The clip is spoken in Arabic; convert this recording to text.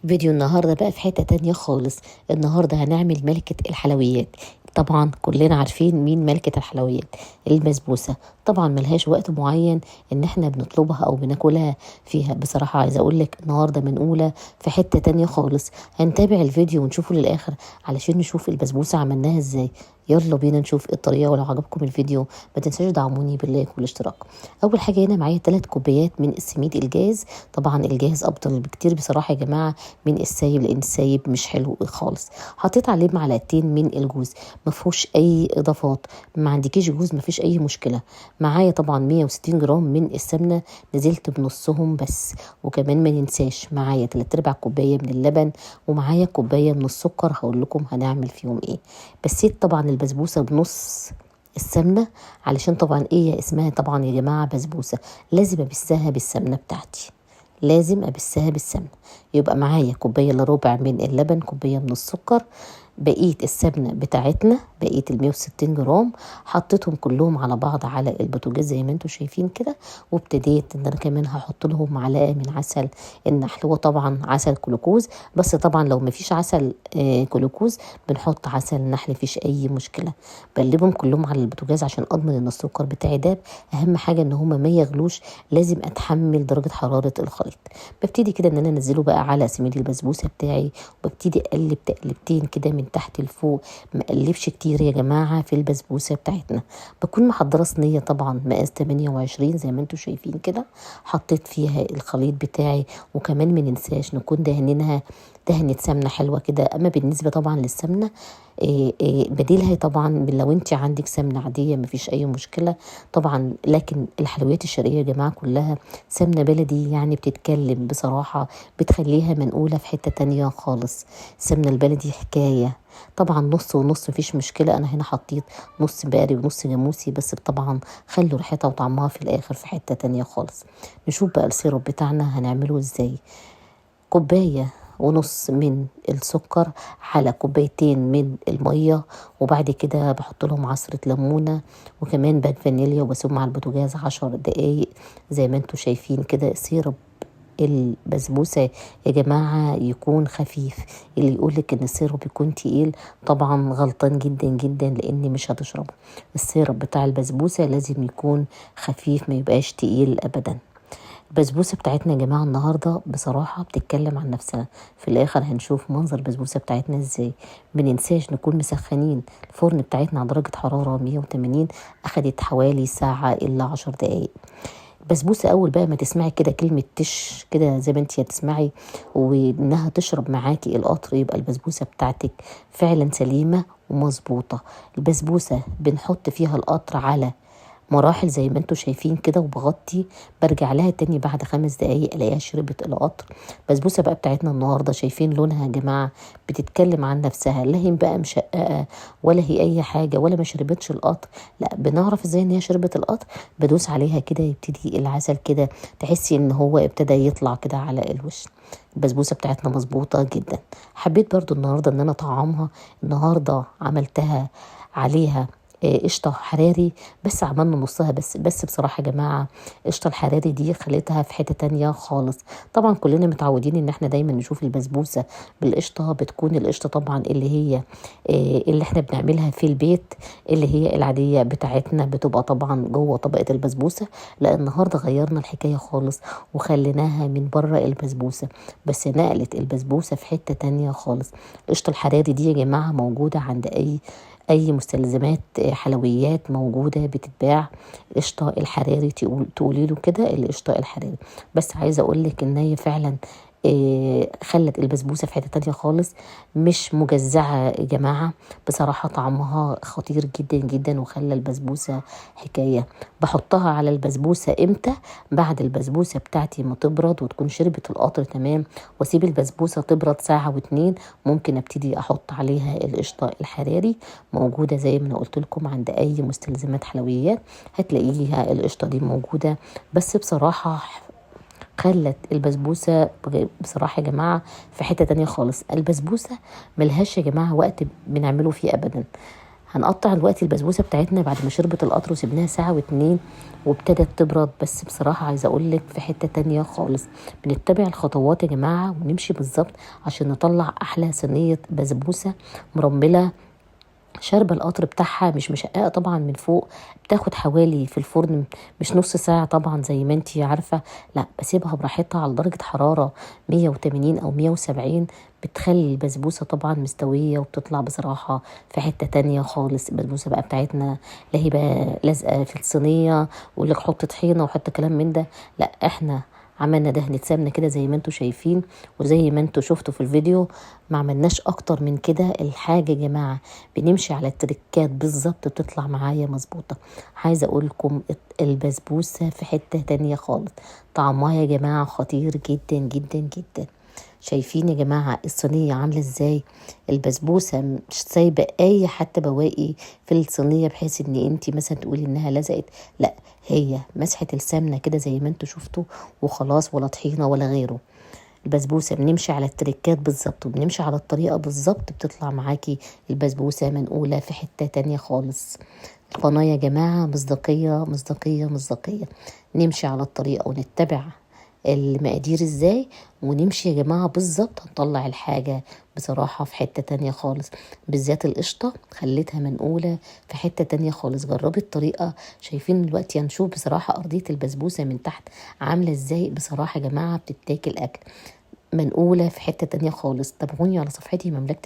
فيديو النهاردة بقى في حتة تانية خالص. النهاردة هنعمل ملكة الحلويات. طبعا كلنا عارفين مين ملكة الحلويات، البسبوسة. طبعا ملهاش وقت معين ان احنا بنطلبها او بناكلها فيها. بصراحة عايزة اقولك النهاردة منقولة في حتة تانية خالص. هنتابع الفيديو ونشوفه للاخر علشان نشوف البسبوسة عملناها ازاي. يلا بينا نشوف الطريقة، ولو عجبكم الفيديو ما تنساش دعموني باللايك والاشتراك. اول حاجة هنا معايا 3 كوبايات من السميد الجاهز. طبعا الجاهز افضل بكتير بصراحة يا جماعة من السايب، لان السايب مش حلو خالص. حطيت عليه معلقتين من الجوز، ما فيهوش اي اضافات. ما عندكيش جوز ما فيش اي مشكله. معايا طبعا 160 جرام من السمنه، نزلت بنصهم بس. وكمان ما ننساش معايا 3/4 كوبايه من اللبن، ومعايا كوبايه من السكر. هقول لكم هنعمل فيهم ايه. بسيت طبعا البسبوسه بنص السمنه، علشان طبعا ايه اسمها طبعا يا جماعه بسبوسه، لازم ابسها بالسمنه بتاعتي، لازم ابسها بالسمنه. يبقى معايا كوبايه الا ربع من اللبن، كوبايه من السكر، بقيه السمنه بتاعتنا، بقيه ال 160 جرام حطيتهم كلهم على بعض على البوتاجاز زي ما انتم شايفين كده. وابتديت ان انا كمان هحط لهم معلقه من عسل النحل، هو طبعا عسل كلوكوز، بس طبعا لو مفيش عسل كلوكوز بنحط عسل نحل، مفيش اي مشكله. بقلبهم كلهم على البوتاجاز عشان اضمن ان السكر بتاعي داب. اهم حاجه ان هما ما يغلوش، لازم اتحمل درجه حراره الخليط. ببتدي كده ان انا انزله بقى على سميد البسبوسه بتاعي، وببتدي اقلب تقلبتين كده من تحت لفوق. ما اقلبش كتير يا جماعه في البسبوسه بتاعتنا. بكون محضره صينيه طبعا مقاس 28 زي ما انتم شايفين كده، حطيت فيها الخليط بتاعي. وكمان ما ننساش نكون دهنينها دهنة سمنة حلوة كده. أما بالنسبة طبعا للسمنة بديلها طبعا لو انت عندك سمنة عادية مفيش أي مشكلة طبعا. لكن الحلويات الشرقية يا جماعة كلها سمنة بلدي، يعني بتتكلم بصراحة، بتخليها منقولة في حتة تانية خالص. السمنة البلدي حكاية. طبعا نص ونص مفيش مشكلة. أنا هنا حطيت نص بقري ونص جاموسي، بس طبعا خلوا ريحتها وطعمها في الآخر في حتة تانية خالص. نشوف بقى السيرب بتاعنا هنعمله ازاي. كوباية ونص من السكر على كوبايتين من المية، وبعد كده بحط لهم عصرة ليمونة وكمان باك فانيليا، وبسيبهم على البوتاجاز 10 دقايق زي ما انتوا شايفين كده. سيرب البسبوسة يا جماعة يكون خفيف. اللي يقولك ان السيرب يكون تقيل طبعا غلطان جدا جدا، لان مش هتشربه. السيرب بتاع البسبوسة لازم يكون خفيف، ما يبقاش تقيل ابدا. البسبوسه بتاعتنا يا جماعه النهارده بصراحه بتتكلم عن نفسها. في الاخر هنشوف منظر البسبوسه بتاعتنا ازاي. مننساش نكون مسخنين الفرن بتاعتنا على درجه حراره 180، اخدت حوالي ساعه الا 10 دقايق. بسبوسه اول بقى ما تسمعي كده كلمه تش كده زي ما انت هتسمعي، وانها تشرب معاكي القطر، يبقى البسبوسه بتاعتك فعلا سليمه ومظبوطه. البسبوسه بنحط فيها القطر على مراحل زي ما انتوا شايفين كده، وبغطي برجع لها تاني بعد 5 دقايق الاقيها شربت القطر. بسبوسه بقى بتاعتنا النهارده شايفين لونها يا جماعه بتتكلم عن نفسها، لا هي بقى مشققه ولا هي اي حاجه ولا ما شربتش القطر. لا بنعرف ازاي ان هي شربت القطر، بدوس عليها كده يبتدي العسل كده تحسي ان هو ابتدى يطلع كده على الوش. البسبوسه بتاعتنا مظبوطه جدا. حبيت برضو النهارده ان انا طعمها. النهارده عملتها عليها قشطة حراري، بس عملنا نصها بس بصراحة يا جماعة قشطة الحراري دي خليتها في حتة تانية خالص. طبعا كلنا متعودين ان احنا دايما نشوف البسبوسة بالقشطة، بتكون القشطة طبعا اللي هي اللي احنا بنعملها في البيت، اللي هي العادية بتاعتنا، بتبقى طبعا جوه طبقة البسبوسة. لا النهاردة غيرنا الحكاية خالص وخليناها من بره البسبوسة، بس نقلت البسبوسة في حتة تانية خالص. القشطة الحراري دي يا جماعة موجودة عند اي مستلزمات حلويات موجوده بتتباع. القشطه الحراري تقولي له كده القشطه الحراري. بس عايزه اقول لك ان هي فعلا خلت البسبوسه في حته تانية خالص، مش مجزعه يا جماعه. بصراحه طعمها خطير جدا جدا، وخلى البسبوسه حكايه. بحطها على البسبوسه امتى؟ بعد البسبوسه بتاعتي ما تبرد وتكون شربت القطر تمام، واسيب البسبوسه تبرد ساعه واتنين. ممكن ابتدي احط عليها القشطه الحراري، موجوده زي ما انا قلت لكم عند اي مستلزمات حلويات هتلاقيها القشطه دي موجوده. بس بصراحه خلت البسبوسه بصراحه يا جماعه في حته تانية خالص. البسبوسه ملهاش يا جماعه وقت بنعمله فيه ابدا. هنقطع دلوقتي البسبوسه بتاعتنا بعد ما شربت القطر وسبناها ساعه واتنين وابتدت تبرد. بس بصراحه عايزه اقول لك في حته تانية خالص، بنتبع الخطوات يا جماعه ونمشي بالظبط عشان نطلع احلى صينيه بسبوسه مرمله شاربة القطر بتاعها، مش مشققة طبعا من فوق. بتاخد حوالي في الفرن مش نص ساعة طبعا زي ما انتي عارفة، لا بسيبها براحتها على درجة حرارة 180 أو 170. بتخلي البسبوسة طبعا مستوية وبتطلع بصراحة في حتة تانية خالص. البسبوسة بقى بتاعتنا لا هي بقى لازقة في الصينية ويقولك حط طحينة وحط كلام من ده، لا احنا عملنا دهنة سمنة كده زي ما انتوا شايفين وزي ما انتوا شفتوا في الفيديو. ما عملناش اكتر من كده. الحاجة يا جماعة بنمشي على التركات بالظبط بتطلع معايا مظبوطة. عايزة اقول لكم البسبوسة في حتة تانية خالص، طعمها يا جماعة خطير جدا جدا جدا. شايفين يا جماعة الصينية عاملة ازاي؟ البسبوسة مش سايبة اي حتى بواقي في الصينية بحيث ان انتي مثلا تقولي انها لزقت، لا هي مسحة السمنة كده زي ما انتوا شفتوا وخلاص، ولا طحينة ولا غيره. البسبوسة بنمشي على التركات بالظبط وبنمشي على الطريقة بالظبط بتطلع معاكي البسبوسة منقولة في حتة تانية خالص. القناة يا جماعة مصداقية مصداقية مصداقية. نمشي على الطريقة ونتبع المقادير ازاي ونمشي يا جماعة بالظبط هنطلع الحاجة بصراحة في حتة تانية خالص. بالذات القشطة خليتها منقولة في حتة تانية خالص. جربي الطريقة. شايفين دلوقتي هنشوف بصراحة أرضية البسبوسة من تحت عاملة ازاي. بصراحة يا جماعة بتتاكل أكل منقولة في حتة تانية خالص. تابعوني على صفحتي مملكة